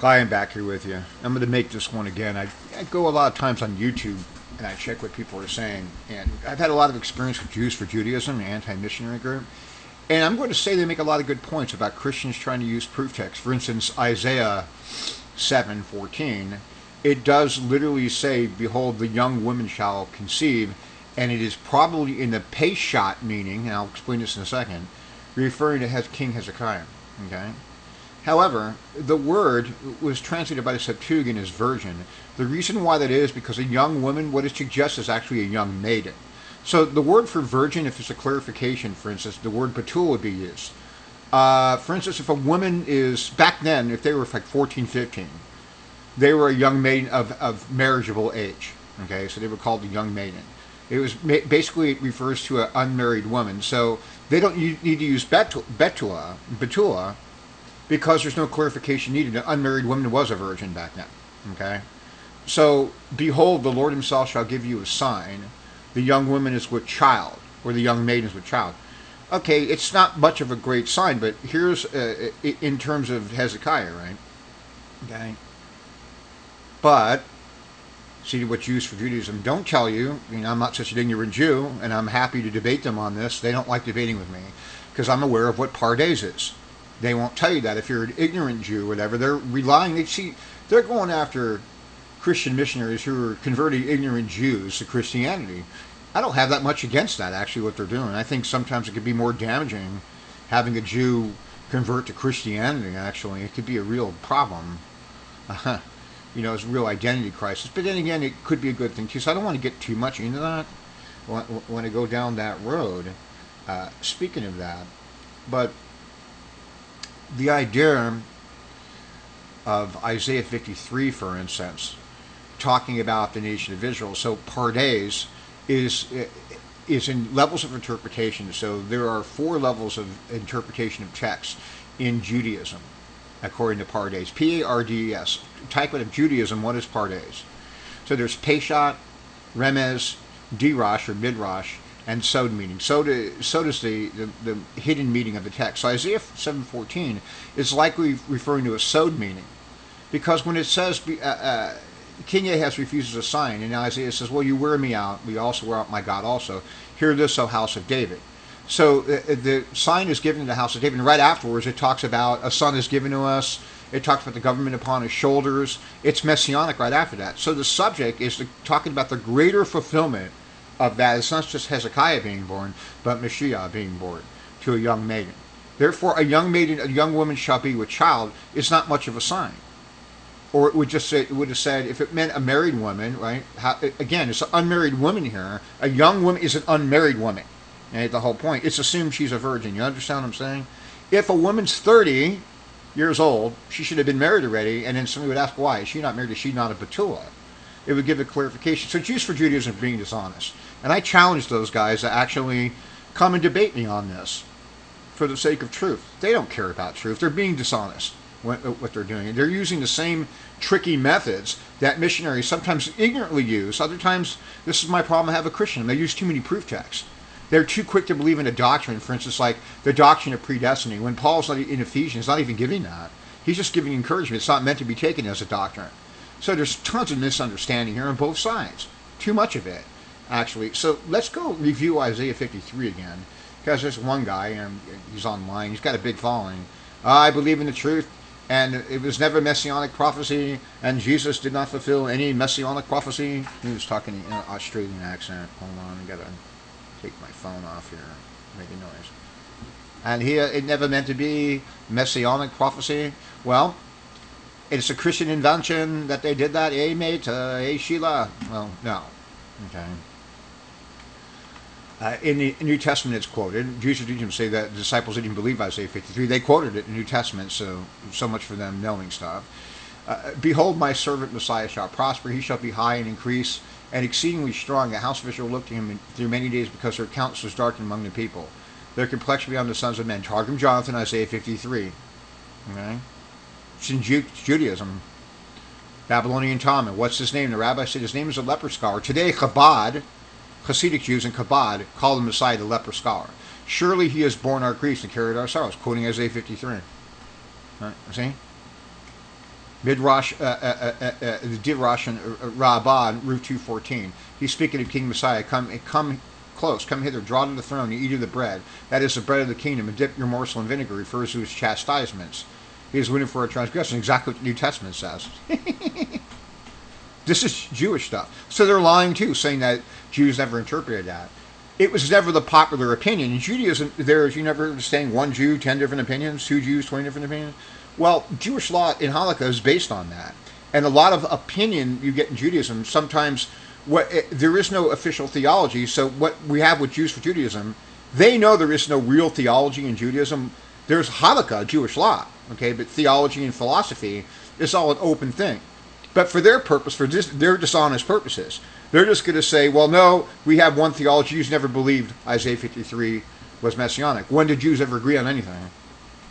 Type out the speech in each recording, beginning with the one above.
Hi, I'm back here with you. I'm going to make this one again. I go a lot of times on YouTube and I check what people are saying. And I've had a lot of experience with Jews for Judaism, an anti-missionary group. And I'm going to say they make a lot of good points about Christians trying to use proof text. For instance, Isaiah 7:14, it does literally say, "Behold, the young woman shall conceive," and it is probably in the Peshat meaning, and I'll explain this in a second, referring to King Hezekiah. Okay. However, the word was translated by the Septuagint as virgin. The reason why that is because a young woman, what it suggests is actually a young maiden. So the word for virgin, if it's a clarification, for instance, the word batul would be used. For instance, if a woman is, back then, if they were like 14, 15, they were a young maiden of marriageable age. Okay, so they were called a young maiden. It was basically, it refers to an unmarried woman. So they don't need to use betula, because there's no clarification needed. An unmarried woman was a virgin back then. Okay? So, behold, the Lord himself shall give you a sign. The young woman is with child, or the young maiden is with child. Okay, it's not much of a great sign, but here's, in terms of Hezekiah, right? Okay? But, see what Jews for Judaism don't tell you. I mean, I'm not such an ignorant Jew, and I'm happy to debate them on this. They don't like debating with me, because I'm aware of what Pardes is. They won't tell you that if you're an ignorant Jew or whatever. They're relying, they're going after Christian missionaries who are converting ignorant Jews to Christianity. I don't have that much against that, actually, what they're doing. I think sometimes it could be more damaging having a Jew convert to Christianity, actually. It could be a real problem. It's a real identity crisis. But then again, it could be a good thing, too. So I don't want to get too much into that when I go down that road. Speaking of that, but the idea of Isaiah 53, for instance, talking about the nation of Israel. So Pardes is in levels of interpretation. So there are 4 levels of interpretation of text in Judaism, according to Pardes. P-A-R-D-E-S. Type it of Judaism, what is Pardes? So there's Peshat, Remez, Dirash or Midrash, and Sod meaning. Sod is the hidden meaning of the text. So Isaiah 7:14 is likely referring to a Sod meaning, because when it says King Ahaz refuses a sign, and Isaiah says, "Well, you wear me out. We also wear out my God also. Hear this, O house of David." So the sign is given to the house of David, and right afterwards it talks about a son is given to us. It talks about the government upon his shoulders. It's messianic right after that. So the subject is talking about the greater fulfillment of that. It's not just Hezekiah being born, but Mashiach being born to a young maiden. Therefore, a young maiden, a young woman shall be with child is not much of a sign. Or it would have said, if it meant a married woman, right? Again, it's an unmarried woman here. A young woman is an unmarried woman. And the whole point, it's assumed she's a virgin. You understand what I'm saying? If a woman's 30 years old, she should have been married already, and then somebody would ask, why? Is she not married? Is she not a Betula? It would give a clarification. So Jews for Judaism are being dishonest. And I challenge those guys to actually come and debate me on this for the sake of truth. They don't care about truth. They're being dishonest what they're doing. They're using the same tricky methods that missionaries sometimes ignorantly use. Other times, this is my problem I have with Christian. They use too many proof texts. They're too quick to believe in a doctrine, for instance, like the doctrine of predestiny, when Paul's not in Ephesians, not even giving that. He's just giving encouragement. It's not meant to be taken as a doctrine. So there's tons of misunderstanding here on both sides. Too much of it, actually. So let's go review Isaiah 53 again, because there's one guy, and he's online. He's got a big following. I believe in the truth, and it was never messianic prophecy, and Jesus did not fulfill any messianic prophecy. He was talking in an Australian accent. Hold on, I gotta take my phone off here, make a noise. And here, it never meant to be messianic prophecy. Well, it's a Christian invention that they did that. Hey, mate, hey, Sheila. Well, no. Okay. In the New Testament, it's quoted. Jews of Judaism say that the disciples didn't believe Isaiah 53. They quoted it in the New Testament, so much for them knowing stuff. Behold, my servant Messiah shall prosper. He shall be high and increase, and exceedingly strong. The house of Israel looked to him through many days, because their countenance was darkened among the people. Their complexion beyond the sons of men. Targum Jonathan, Isaiah 53. Okay? It's in Judaism. Babylonian Talmud. What's his name? The rabbi said his name is a leper scholar. Today, Chabad, Hasidic Jews in Chabad, call the Messiah the leper scholar. Surely he has borne our griefs and carried our sorrows. Quoting Isaiah 53. Right? See? Midrash, the Didrash and Rabbah, Ruth 2:14. He's speaking of King Messiah. Come close, come hither, draw to the throne, and eat of the bread. That is the bread of the kingdom, and dip your morsel in vinegar. Refers to his chastisements. He is wounded for our transgression. Exactly what the New Testament says. This is Jewish stuff. So they're lying too, saying that Jews never interpreted that. It was never the popular opinion. In Judaism, you never heard of saying 1 Jew, 10 different opinions, 2 Jews, 20 different opinions. Well, Jewish law in Halakha is based on that. And a lot of opinion you get in Judaism, sometimes there is no official theology. So what we have with Jews for Judaism, they know there is no real theology in Judaism. There's Halakha, Jewish law, okay, but theology and philosophy is all an open thing. But for their purpose, for their dishonest purposes, they're just going to say, well, no, we have one theology. Jews never believed Isaiah 53 was messianic. When did Jews ever agree on anything?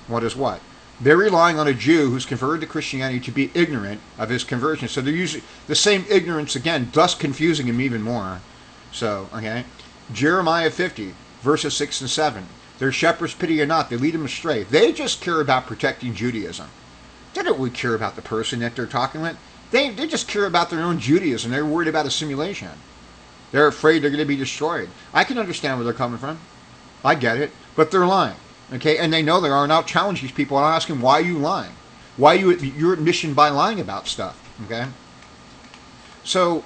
What is what? They're relying on a Jew who's converted to Christianity to be ignorant of his conversion. So they're using the same ignorance again, thus confusing him even more. So, okay. Jeremiah 50, verses 6 and 7. Their shepherds pity or not, they lead them astray. They just care about protecting Judaism. They don't really care about the person that they're talking with. They just care about their own Judaism. They're worried about assimilation. They're afraid they're going to be destroyed. I can understand where they're coming from. I get it. But they're lying. Okay, and they know they are, and I'll challenge these people, and I'll ask them, why are you lying? Why are you're admission by lying about stuff, okay? So,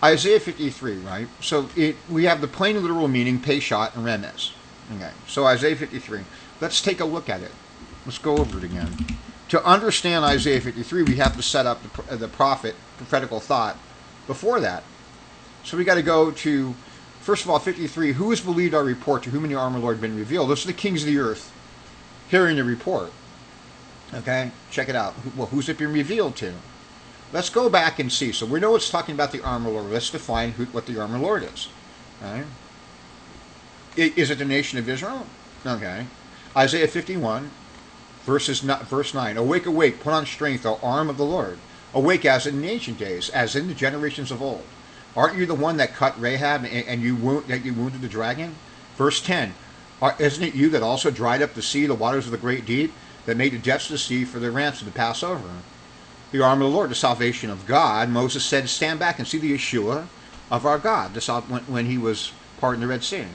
Isaiah 53, right? So, we have the plain and literal meaning, Peshat and Remez. Okay, so Isaiah 53. Let's take a look at it. Let's go over it again. To understand Isaiah 53, we have to set up the prophetical thought before that. So we got to go to, first of all, 53, who has believed our report, to whom in the arm of the Lord been revealed? Those are the kings of the earth hearing the report. Okay, check it out. Well, who's it been revealed to? Let's go back and see. So we know it's talking about the arm of the Lord. Let's define what the arm of the Lord is. Okay. Is it the nation of Israel? Okay. Isaiah 51, verse 9. Awake, awake, put on strength, O arm of the Lord. Awake as in the ancient days, as in the generations of old. Aren't you the one that cut Rahab and you wounded the dragon? Verse 10. Isn't it you that also dried up the sea, the waters of the great deep, that made the depths of the sea for the ransom to pass over? The arm of the Lord, the salvation of God. Moses said, stand back and see the Yeshua of our God, when he was parting the Red Sea.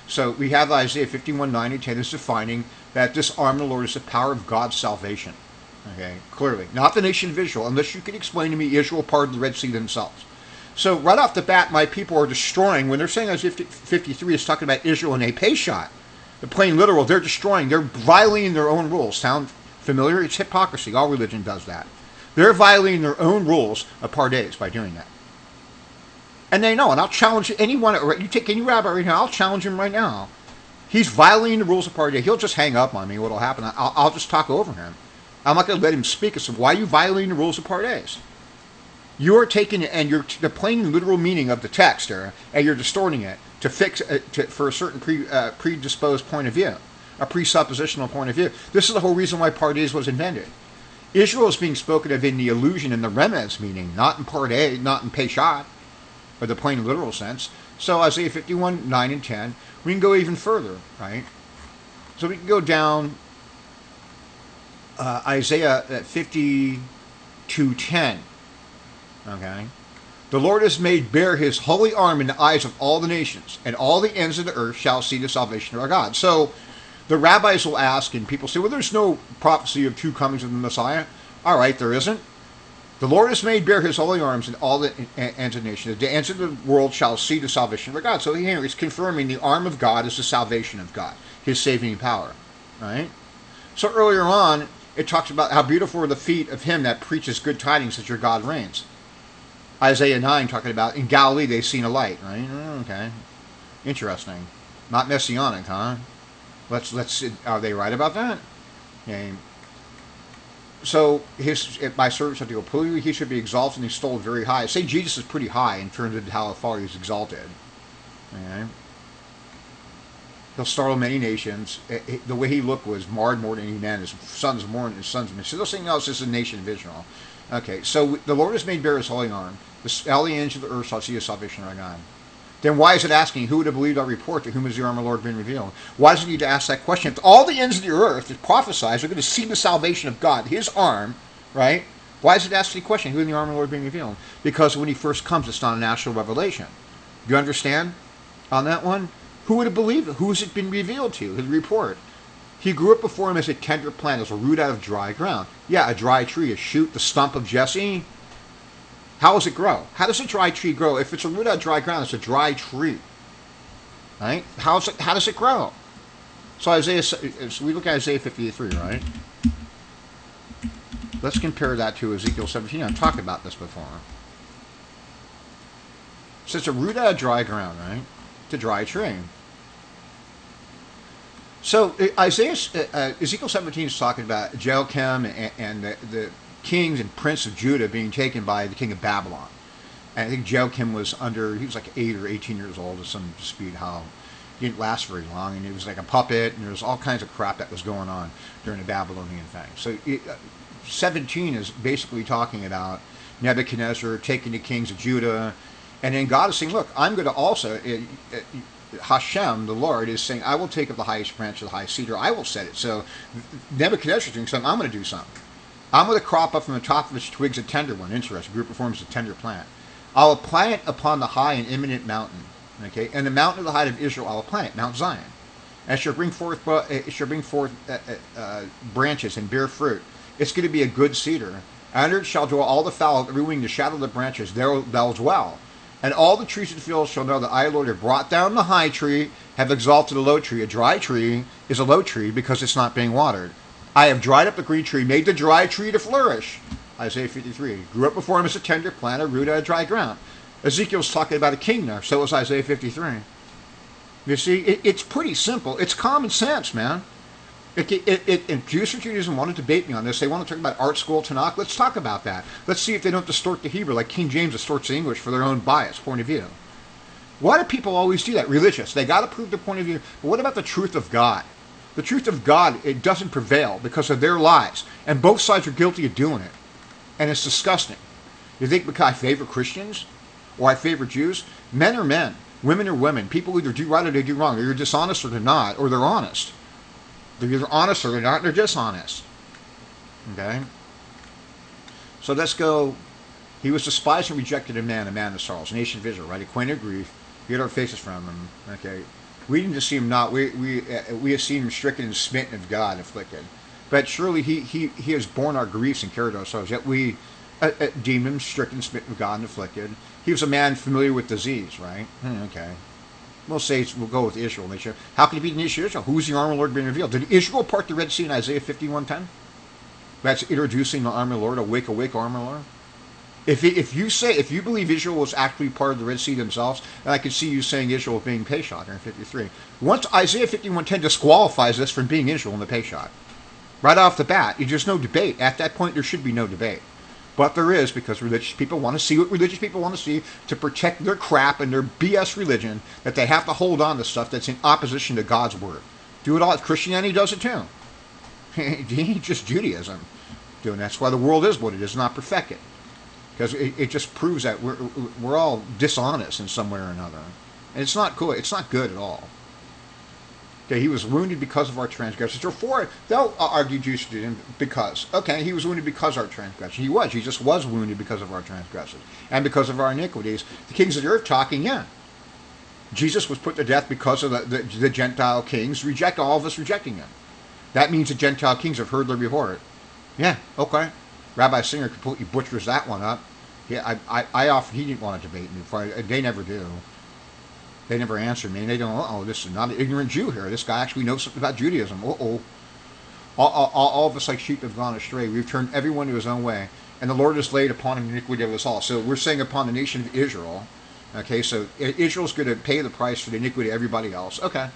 So we have Isaiah 51, 9 and 10 is defining that this arm of the Lord is the power of God's salvation. Okay, clearly. Not the nation of Israel, unless you can explain to me Israel parted the Red Sea themselves. So right off the bat, my people are destroying, when they're saying Isaiah 53 is talking about Israel and a Peshat, the plain literal, they're destroying, they're violating their own rules. Sound familiar? It's hypocrisy. All religion does that. They're violating their own rules of Pardes by doing that. And they know, and I'll challenge anyone. You take any rabbi right now, I'll challenge him right now. He's violating the rules of Pardes. He'll just hang up on me. What'll happen? I'll just talk over him. I'm not going to let him speak. I said, why are you violating the rules of Pardes? You're taking it, and you're the plain and literal meaning of the text there, and you're distorting it to fix for a certain predisposed point of view, a presuppositional point of view. This is the whole reason why Pardes was invented. Israel is being spoken of in the illusion in the Remez meaning, not in Pardes, not in Peshat, or the plain and literal sense. So Isaiah 51, 9 and 10. We can go even further, right? So we can go down Isaiah 52, 10. Okay. The Lord has made bare his holy arm in the eyes of all the nations, and all the ends of the earth shall see the salvation of our God. So the rabbis will ask, and people say, well, there's no prophecy of two comings of the Messiah. All right, there isn't. The Lord has made bare his holy arms in all the ends of the nations. The ends of the world shall see the salvation of our God. So here it's confirming the arm of God is the salvation of God, his saving power. Right? So earlier on, it talks about how beautiful are the feet of him that preaches good tidings that your God reigns. Isaiah 9 talking about in Galilee they've seen a light, right? Okay. Interesting. Not messianic, huh? Let's are they right about that? Okay. So my servant shall go poorly, he should be exalted and extolled very high. Say Jesus is pretty high in terms of how far he's exalted. Okay. He'll startle many nations. The way he looked was marred more than any man. His sons more than his sons. So they're saying, no, this is the nation of Israel. Okay, so the Lord has made bare his holy arm. All the ends of the earth shall see his salvation of our God. Then why is it asking, who would have believed our report, to whom has the arm of the Lord been revealed? Why does it need to ask that question? If all the ends of the earth, it prophesies, are going to see the salvation of God, his arm, right? Why does it ask the question, who in the arm of the Lord being revealed? Because when he first comes, it's not a natural revelation. Do you understand on that one? Who would have believed it? Who's it been revealed to? His report. He grew up before him as a tender plant, as a root out of dry ground. Yeah, a dry tree, a shoot, the stump of Jesse. How does it grow? How does a dry tree grow? If it's a root out of dry ground, it's a dry tree. Right? How does it grow? So we look at Isaiah 53, right? Let's compare that to Ezekiel 17. I've talked about this before. So it's a root out of dry ground, right? It's a dry tree. So Ezekiel 17 is talking about Joachim and the kings and prince of Judah being taken by the king of Babylon. And I think Joachim was he was like 8 or 18 years old, or some dispute how he didn't last very long, and he was like a puppet, and there was all kinds of crap that was going on during the Babylonian thing. So 17 is basically talking about Nebuchadnezzar taking the kings of Judah, and then God is saying, look, I'm going to also, Hashem, the Lord, is saying, I will take up the highest branch of the high cedar, I will set it. So Nebuchadnezzar is doing something, I'm going to do something. I'm going to crop up from the top of its twigs a tender one. Interesting. Group performs a tender plant. I will plant it upon the high and eminent mountain. Okay, and the mountain of the height of Israel I will plant it, Mount Zion. And it shall bring forth branches and bear fruit. It's going to be a good cedar. Under it shall dwell all the fowl of every wing, the shadow of the branches, there thou dwell. And all the trees of the field shall know that I, Lord, have brought down the high tree, have exalted the low tree. A dry tree is a low tree because it's not being watered. I have dried up the green tree, made the dry tree to flourish. Isaiah 53. Grew up before him as a tender plant, a root out of dry ground. Ezekiel's talking about a king there, so is Isaiah 53. You see, it's pretty simple. It's common sense, man. And Jews for Judaism want to debate me on this. They want to talk about art school, Tanakh. Let's talk about that. Let's see if they don't distort the Hebrew like King James distorts the English for their own bias, point of view. Why do people always do that? Religious. They got to prove their point of view. But what about the truth of God? The truth of God, it doesn't prevail because of their lies. And both sides are guilty of doing it. And it's disgusting. You think because I favor Christians? Or I favor Jews? Men are men. Women are women. People either do right or they do wrong. They're dishonest or they're not. Or they're honest. They're either honest or they're not. They're dishonest. Okay? So let's go. He was despised and rejected a man of sorrows. Nation of Israel, right? Acquainted of grief. We hid our faces from him. Okay? We didn't esteem him not. We esteemed him stricken and smitten of God, afflicted. But surely he has borne our griefs and carried our sorrows. Yet we deemed him stricken, smitten of God, and afflicted. He was a man familiar with disease, right? Okay. We'll go with Israel. How can he be the nation of Israel? Who's the arm of the Lord being revealed? Did Israel part the Red Sea in Isaiah 51:10? That's introducing the arm of the Lord, awake, awake, arm of the Lord. If you believe Israel was actually part of the Red Sea themselves, then I could see you saying Israel being Peshach in 53. Once Isaiah 51:10 disqualifies this from being Israel in the Peshach, right off the bat, there's no debate. At that point, there should be no debate. But there is, because religious people want to see what religious people want to see to protect their crap and their BS religion, that they have to hold on to stuff that's in opposition to God's word. Do it all. Christianity does it too. Just Judaism. That's why the world is what it is, not perfected. Because it just proves that we're all dishonest in some way or another. And it's not cool. It's not good at all. Okay, he was wounded because of our transgressions. Therefore, they'll argue Jews to him because. Okay, he was wounded because of our transgressions. He was. Jesus was wounded because of our transgressions. And because of our iniquities. The kings of the earth talking, yeah. Jesus was put to death because of the Gentile kings. All of us rejecting him. That means the Gentile kings have heard the report. Yeah, okay. Rabbi Singer completely butchers that one up. Yeah, I offered, he didn't want to debate me before. They never do. They never answer me. And they don't, this is not an ignorant Jew here. This guy actually knows something about Judaism. All of us like sheep have gone astray. We've turned everyone to his own way. And the Lord has laid upon him the iniquity of us all. So we're saying upon the nation of Israel. Okay, so Israel's going to pay the price for the iniquity of everybody else. Okay.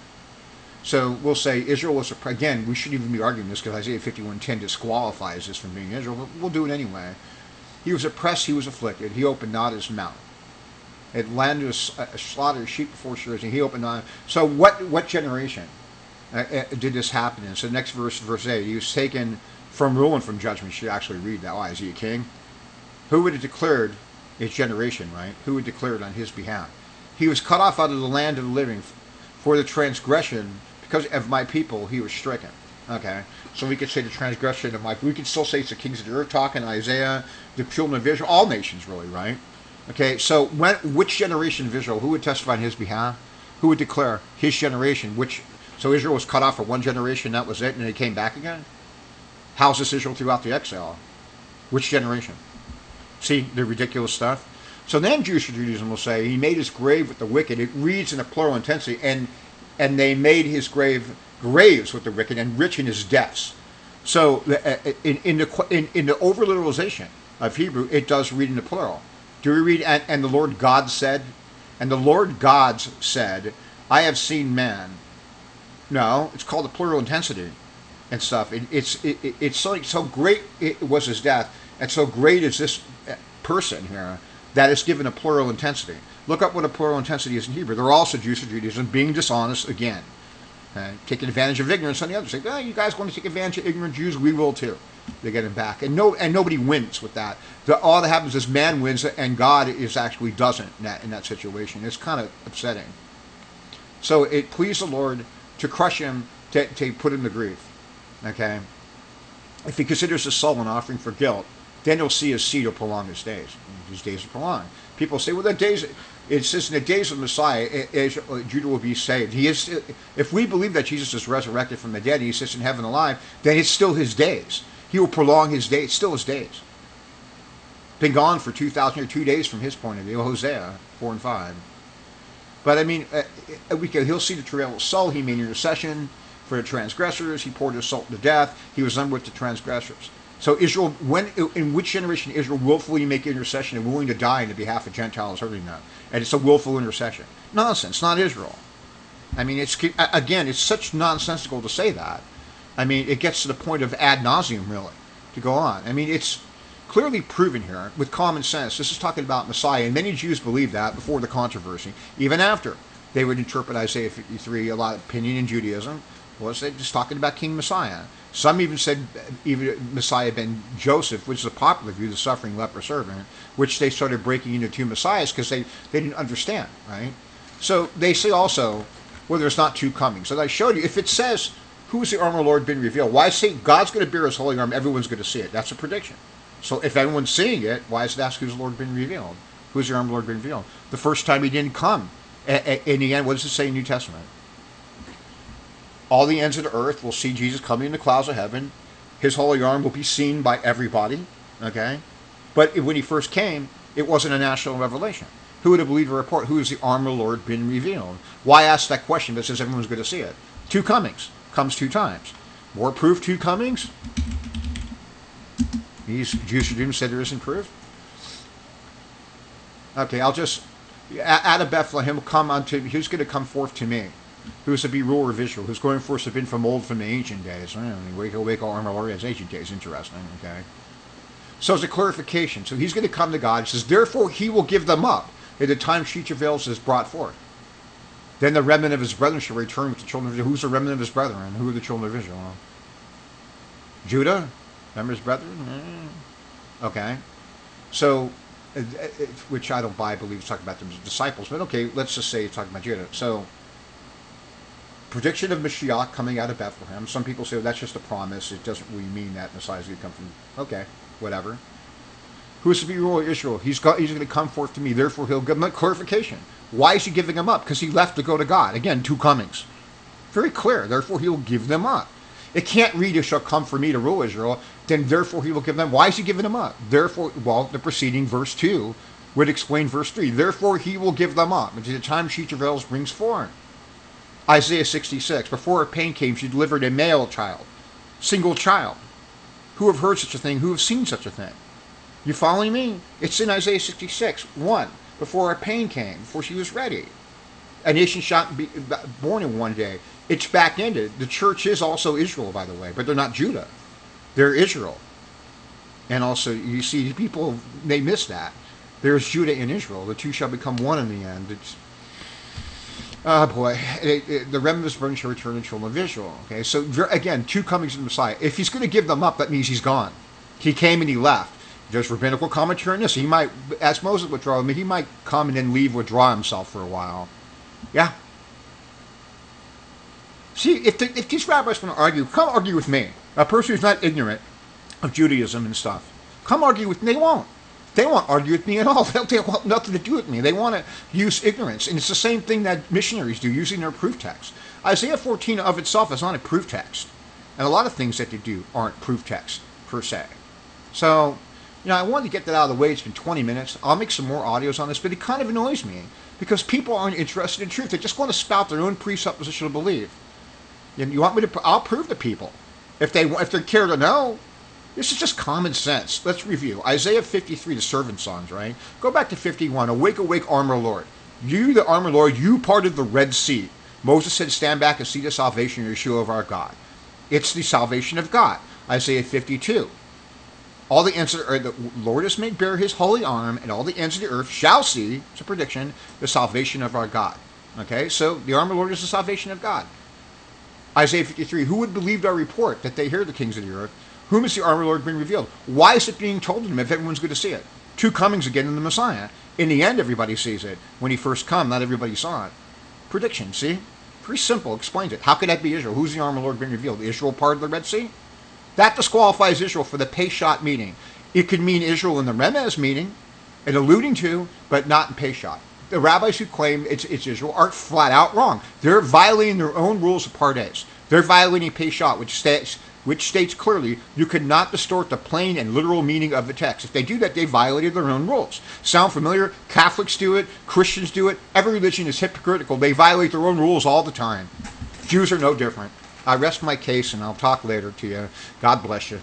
So we'll say Israel was, again, we shouldn't even be arguing this because Isaiah 51:10 disqualifies this from being Israel, but we'll do it anyway. He was oppressed, he was afflicted, he opened not his mouth. It landed a slaughter of sheep before shears, and he opened not. So what generation did this happen in? So next verse 8, he was taken from rule and from judgment. You should actually read that. Why? Is he a king? Who would have declared his generation, right? Who would declare it on his behalf? He was cut off out of the land of the living. For the transgression, because of my people, he was stricken. Okay, so we could say the transgression of Mike. We could still say it's the kings of the earth talking, Isaiah, the children of Israel, all nations really, right? Okay, so which generation of Israel, who would testify on his behalf? Who would declare his generation? So Israel was cut off for one generation, that was it, and they came back again? How's this Israel throughout the exile? Which generation? See the ridiculous stuff? So then Jewish Judaism will say he made his grave with the wicked. It reads in a plural intensity, and they made his graves with the wicked and rich in his deaths. So in the overliteralization of Hebrew, it does read in the plural. Do we read, and the Lord God said, and the Lord gods said, I have seen man. No, it's called the plural intensity and stuff. It's so great it was his death, and so great is this person here that is given a plural intensity. Look up what a plural intensity is in Hebrew. They're also Jews or Judaism being dishonest again. Taking advantage of ignorance on the other. Say, oh, you guys want to take advantage of ignorant Jews? We will too. They get him back. And nobody wins with that. All that happens is man wins and God actually doesn't in that situation. It's kind of upsetting. So it pleased the Lord to crush him, to put him to grief. Okay? If he considers his soul an offering for guilt, then he'll see his seed will prolong his days. His days are prolonged. People say, well, it says in the days of Messiah, Judah will be saved. If we believe that Jesus is resurrected from the dead and he sits in heaven alive, then it's still his days. He will prolong his days. It's still his days. Been gone for 2,000 or 2 days from his point of view. Hosea 4 and 5. But I mean, he'll see the travail of soul. He made intercession for the transgressors. He poured his salt to death. He was numbered with the transgressors. So Israel, in which generation Israel willfully make intercession and willing to die on the behalf of Gentiles hurting them? And it's a willful intercession. Nonsense, not Israel. I mean, it's such nonsensical to say that. I mean, it gets to the point of ad nauseum, really, to go on. I mean, it's clearly proven here with common sense. This is talking about Messiah, and many Jews believed that before the controversy. Even after they would interpret Isaiah 53, a lot of opinion in Judaism was they just talking about King Messiah. Some even said even Messiah ben Joseph, which is a popular view, the suffering leper servant, which they started breaking into two Messiahs because they didn't understand, right? So they say also, well, there's not two comings. So I showed you, if it says, who's the arm of the Lord been revealed? Why say God's going to bear his holy arm, everyone's going to see it? That's a prediction. So if everyone's seeing it, why is it asked who's the Lord been revealed? Who's the arm of the Lord been revealed? The first time he didn't come. In the end, what does it say in the New Testament? All the ends of the earth will see Jesus coming in the clouds of heaven. His holy arm will be seen by everybody. Okay? But when he first came, it wasn't a national revelation. Who would have believed a report? Who is the arm of the Lord been revealed? Why ask that question that says everyone's going to see it? Two comings. Comes two times. More proof, two comings? These Jews who said there isn't proof? Okay, I'll just... Out of Bethlehem, who's going to come forth to me? Who's to be ruler of Israel? Who's going forth to have been from the ancient days? He'll wake all armor warriors ancient days. Interesting, okay? So it's a clarification. So he's going to come to God. He says, therefore he will give them up at the time she travails is brought forth. Then the remnant of his brethren shall return with the children of Israel. Who's the remnant of his brethren? Who are the children of Israel? Judah? Remember his brethren? Okay. So, which I don't buy, I believe he's talking about them as disciples. But okay, let's just say he's talking about Judah. So, prediction of Mashiach coming out of Bethlehem. Some people say, well, that's just a promise. It doesn't really mean that Messiah's going to come from... Okay, whatever. Who is to be ruler of Israel? He's going to come forth to me. Therefore, he'll give him a clarification. Why is he giving them up? Because he left to go to God. Again, two comings. Very clear. Therefore, he will give them up. It can't read, it shall come for me to rule Israel. Then, therefore, he will give them. Why is he giving them up? Therefore, well, the preceding verse 2 would explain verse 3. Therefore, he will give them up. Until the time she travails brings forth. Isaiah 66. Before her pain came, she delivered a male child. Single child. Who have heard such a thing? Who have seen such a thing? You following me? It's in Isaiah 66. 1. Before her pain came, before she was ready. A nation shall be born in one day. It's back-ended. The church is also Israel, by the way, but they're not Judah. They're Israel. And also, you see, people, they miss that. There's Judah and Israel. The two shall become one in the end. It's, oh boy. The remnant of his brethren shall return to the children of Israel. Okay, so again, two comings of the Messiah. If he's going to give them up, that means he's gone. He came and he left. There's rabbinical commentary on this. He might, as Moses withdraw, he might come and then withdraw himself for a while. Yeah. See, if these rabbis want to argue, come argue with me, a person who's not ignorant of Judaism and stuff. Come argue with me. They won't. They won't argue with me at all. They want nothing to do with me. They want to use ignorance. And it's the same thing that missionaries do using their proof text. Isaiah 14 of itself is not a proof text. And a lot of things that they do aren't proof text, per se. So, I wanted to get that out of the way. It's been 20 minutes. I'll make some more audios on this, but it kind of annoys me because people aren't interested in truth. They just want to spout their own presuppositional belief. And you want me to? I'll prove to people if they care to know. This is just common sense. Let's review. Isaiah 53, the servant songs, right? Go back to 51. Awake, awake, armor Lord. You, the armor Lord, you parted the Red Sea. Moses said, stand back and see the salvation of Yeshua of our God. It's the salvation of God. Isaiah 52. All the ends of the Lord has made bare his holy arm, and all the ends of the earth shall see, it's a prediction, the salvation of our God. Okay, so the armor Lord is the salvation of God. Isaiah 53, who would believe our report that they hear the kings of the earth? Whom has the armor Lord been revealed? Why is it being told to them if everyone's going to see it? Two comings again in the Messiah. In the end, everybody sees it. When he first come, not everybody saw it. Prediction, see? Pretty simple, explains it. How could that be Israel? Who's the armor Lord been revealed? Israel part of the Red Sea? That disqualifies Israel for the Peshat meaning. It could mean Israel in the Remez meaning, and alluding to, but not in Peshat. The rabbis who claim it's Israel are flat out wrong. They're violating their own rules of Pardes. They're violating Peshat, which states clearly you cannot distort the plain and literal meaning of the text. If they do that, they violated their own rules. Sound familiar? Catholics do it. Christians do it. Every religion is hypocritical. They violate their own rules all the time. Jews are no different. I rest my case, and I'll talk later to you. God bless you.